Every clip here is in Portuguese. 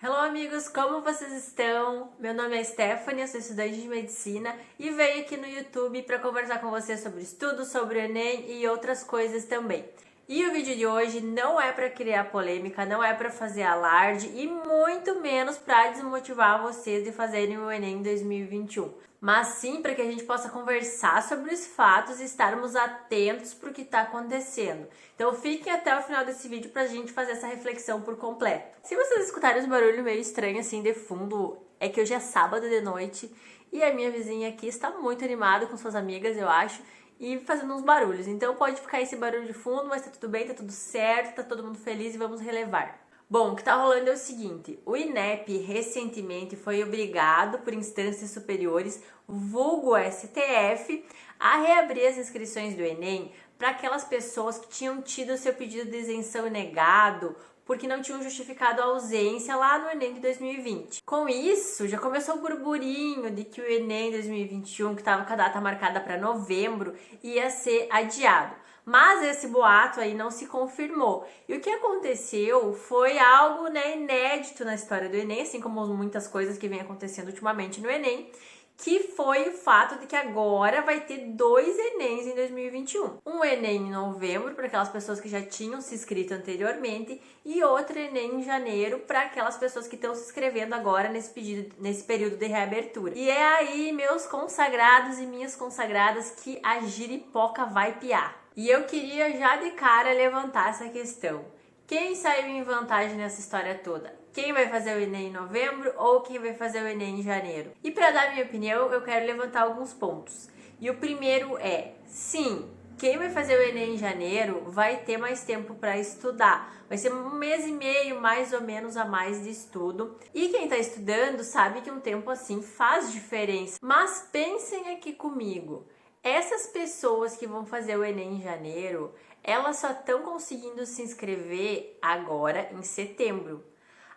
Hello amigos, como vocês estão? Meu nome é Stephanie, eu sou estudante de medicina e venho aqui no YouTube para conversar com vocês sobre estudos, sobre o Enem e outras coisas também. E o vídeo de hoje não é para criar polêmica, não é para fazer alarde e muito menos para desmotivar vocês de fazerem o Enem 2021. Mas sim para que a gente possa conversar sobre os fatos e estarmos atentos para o que está acontecendo. Então fiquem até o final desse vídeo para a gente fazer essa reflexão por completo. Se vocês escutarem uns barulhos meio estranhos assim de fundo, é que hoje é sábado de noite e a minha vizinha aqui está muito animada com suas amigas, eu acho, e fazendo uns barulhos. Então pode ficar esse barulho de fundo, mas tá tudo bem, tá tudo certo, tá todo mundo feliz e vamos relevar. Bom, o que tá rolando é o seguinte, o INEP recentemente foi obrigado por instâncias superiores, vulgo STF, a reabrir as inscrições do Enem para aquelas pessoas que tinham tido seu pedido de isenção negado porque não tinham justificado a ausência lá no Enem de 2020. Com isso, já começou o burburinho de que o Enem 2021, que estava com a data marcada para novembro, ia ser adiado. Mas esse boato aí não se confirmou. E o que aconteceu foi algo inédito na história do Enem, assim como muitas coisas que vem acontecendo ultimamente no Enem, que foi o fato de que agora vai ter 2 Enems em 2021. Um Enem em novembro para aquelas pessoas que já tinham se inscrito anteriormente e outro Enem em janeiro para aquelas pessoas que estão se inscrevendo agora nesse período de reabertura. E é aí, meus consagrados e minhas consagradas, que a giripoca vai piar. E eu queria já de cara levantar essa questão. Quem saiu em vantagem nessa história toda? Quem vai fazer o Enem em novembro ou quem vai fazer o Enem em janeiro? E para dar minha opinião, eu quero levantar alguns pontos. E o primeiro é, sim, quem vai fazer o Enem em janeiro vai ter mais tempo para estudar. Vai ser 1 mês e meio, mais ou menos, a mais de estudo. E quem está estudando sabe que um tempo assim faz diferença. Mas pensem aqui comigo. Essas pessoas que vão fazer o Enem em janeiro, elas só estão conseguindo se inscrever agora em setembro.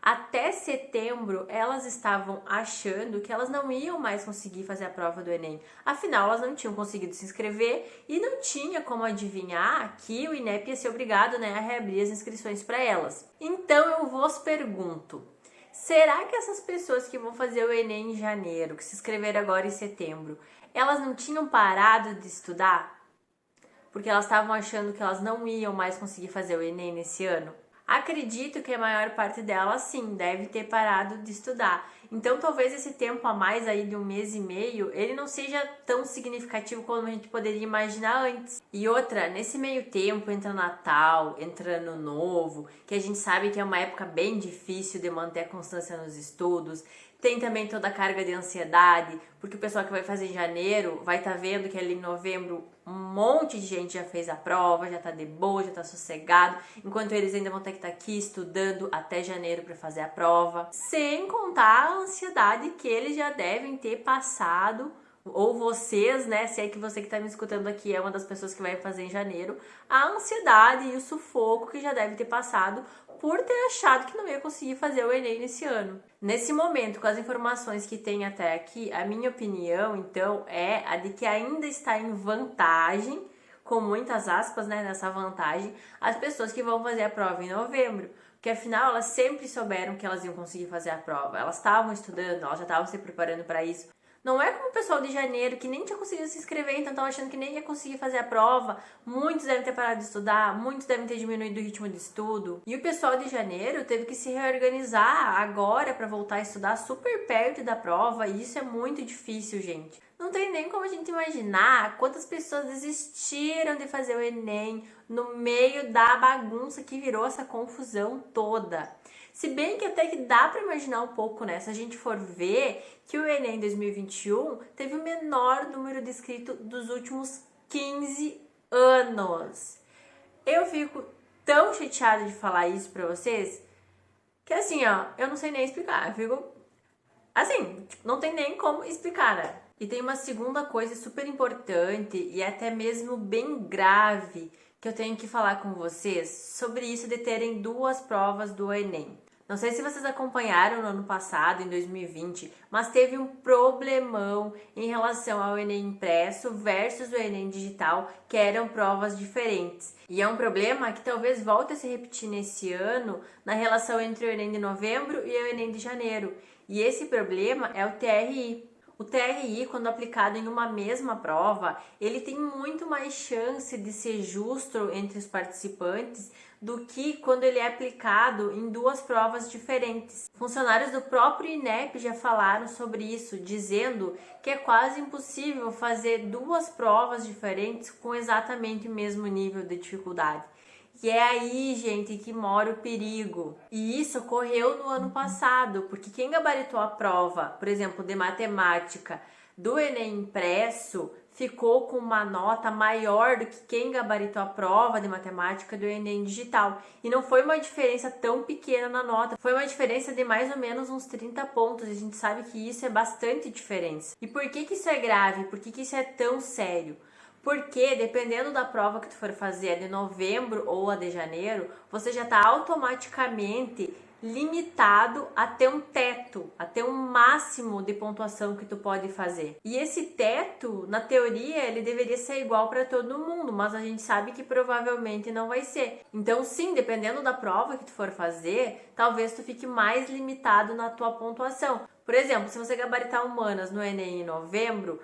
Até setembro, elas estavam achando que elas não iam mais conseguir fazer a prova do Enem. Afinal, elas não tinham conseguido se inscrever e não tinha como adivinhar que o INEP ia ser obrigado a reabrir as inscrições para elas. Então, eu vos pergunto, será que essas pessoas que vão fazer o Enem em janeiro, que se inscreveram agora em setembro, elas não tinham parado de estudar? Porque elas estavam achando que elas não iam mais conseguir fazer o Enem nesse ano? Acredito que a maior parte delas, sim, deve ter parado de estudar. Então, talvez esse tempo a mais aí de 1 mês e meio, ele não seja tão significativo como a gente poderia imaginar antes. E outra, nesse meio tempo, entra Natal, entra Ano Novo, que a gente sabe que é uma época bem difícil de manter a constância nos estudos. Tem também toda a carga de ansiedade, porque o pessoal que vai fazer em janeiro vai estar vendo que ali em novembro um monte de gente já fez a prova, já tá de boa, já tá sossegado, enquanto eles ainda vão ter que estar aqui estudando até janeiro para fazer a prova. Sem contar a ansiedade que eles já devem ter passado, ou vocês, se é que você que tá me escutando aqui é uma das pessoas que vai fazer em janeiro, a ansiedade e o sufoco que já deve ter passado por ter achado que não ia conseguir fazer o Enem nesse ano. Nesse momento, com as informações que tem até aqui, a minha opinião, então, é a de que ainda está em vantagem, com muitas aspas, nessa vantagem, as pessoas que vão fazer a prova em novembro. Porque afinal, elas sempre souberam que elas iam conseguir fazer a prova. Elas estavam estudando, elas já estavam se preparando para isso. Não é como o pessoal de janeiro que nem tinha conseguido se inscrever, então estão achando que nem ia conseguir fazer a prova. Muitos devem ter parado de estudar, muitos devem ter diminuído o ritmo de estudo. E o pessoal de janeiro teve que se reorganizar agora para voltar a estudar super perto da prova, e isso é muito difícil, gente. Não tem nem como a gente imaginar quantas pessoas desistiram de fazer o Enem no meio da bagunça que virou essa confusão toda. Se bem que até que dá para imaginar um pouco, se a gente for ver que o Enem 2021 teve o menor número de inscritos dos últimos 15 anos. Eu fico tão chateada de falar isso para vocês que assim, eu não sei nem explicar. Eu fico assim, não tem nem como explicar, E tem uma segunda coisa super importante e até mesmo bem grave que eu tenho que falar com vocês sobre isso de terem 2 provas do Enem. Não sei se vocês acompanharam no ano passado, em 2020, mas teve um problemão em relação ao Enem impresso versus o Enem digital, que eram provas diferentes. E é um problema que talvez volte a se repetir nesse ano na relação entre o Enem de novembro e o Enem de janeiro. E esse problema é o TRI. O TRI, quando aplicado em uma mesma prova, ele tem muito mais chance de ser justo entre os participantes do que quando ele é aplicado em duas provas diferentes. Funcionários do próprio INEP já falaram sobre isso, dizendo que é quase impossível fazer duas provas diferentes com exatamente o mesmo nível de dificuldade. E é aí, gente, que mora o perigo. E isso ocorreu no ano passado, porque quem gabaritou a prova, por exemplo, de matemática do Enem impresso, ficou com uma nota maior do que quem gabaritou a prova de matemática do Enem digital. E não foi uma diferença tão pequena na nota, foi uma diferença de mais ou menos uns 30 pontos. E a gente sabe que isso é bastante diferença. E por que isso é grave? Por que isso é tão sério? Porque dependendo da prova que tu for fazer, a de novembro ou a de janeiro, você já está automaticamente limitado a ter um teto, a ter um máximo de pontuação que tu pode fazer. E esse teto, na teoria, ele deveria ser igual para todo mundo, mas a gente sabe que provavelmente não vai ser. Então, sim, dependendo da prova que tu for fazer, talvez tu fique mais limitado na tua pontuação. Por exemplo, se você gabaritar humanas no Enem em novembro,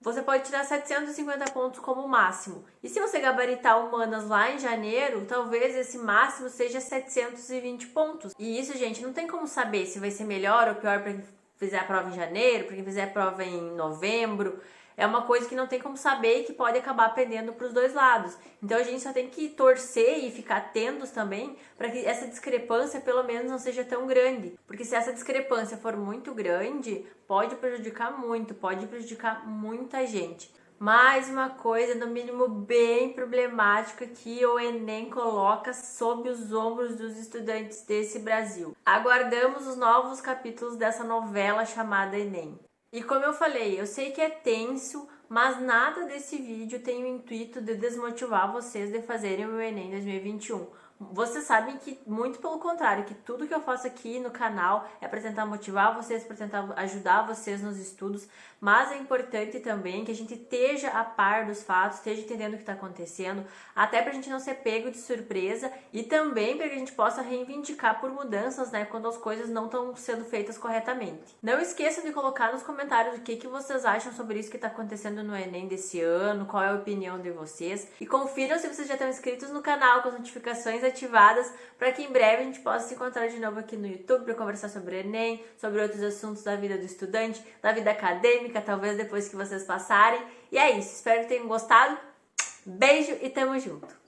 você pode tirar 750 pontos como máximo. E se você gabaritar humanas lá em janeiro, talvez esse máximo seja 720 pontos. E isso, gente, não tem como saber se vai ser melhor ou pior para quem fizer a prova em janeiro, para quem fizer a prova em novembro. É uma coisa que não tem como saber e que pode acabar pendendo para os dois lados. Então a gente só tem que torcer e ficar atentos também para que essa discrepância pelo menos não seja tão grande. Porque se essa discrepância for muito grande, pode prejudicar muito, pode prejudicar muita gente. Mais uma coisa, no mínimo bem problemática, que o Enem coloca sob os ombros dos estudantes desse Brasil. Aguardamos os novos capítulos dessa novela chamada Enem. E como eu falei, eu sei que é tenso, mas nada desse vídeo tem o intuito de desmotivar vocês de fazerem o Enem 2021. Vocês sabem que, muito pelo contrário, que tudo que eu faço aqui no canal é para tentar motivar vocês, para tentar ajudar vocês nos estudos, mas é importante também que a gente esteja a par dos fatos, esteja entendendo o que está acontecendo, até para a gente não ser pego de surpresa e também para que a gente possa reivindicar por mudanças, né, quando as coisas não estão sendo feitas corretamente. Não esqueçam de colocar nos comentários o que vocês acham sobre isso que está acontecendo no Enem desse ano, qual é a opinião de vocês, e confiram se vocês já estão inscritos no canal com as notificações ativadas para que em breve a gente possa se encontrar de novo aqui no YouTube para conversar sobre o Enem, sobre outros assuntos da vida do estudante, da vida acadêmica, talvez depois que vocês passarem. E é isso, espero que tenham gostado. Beijo e tamo junto!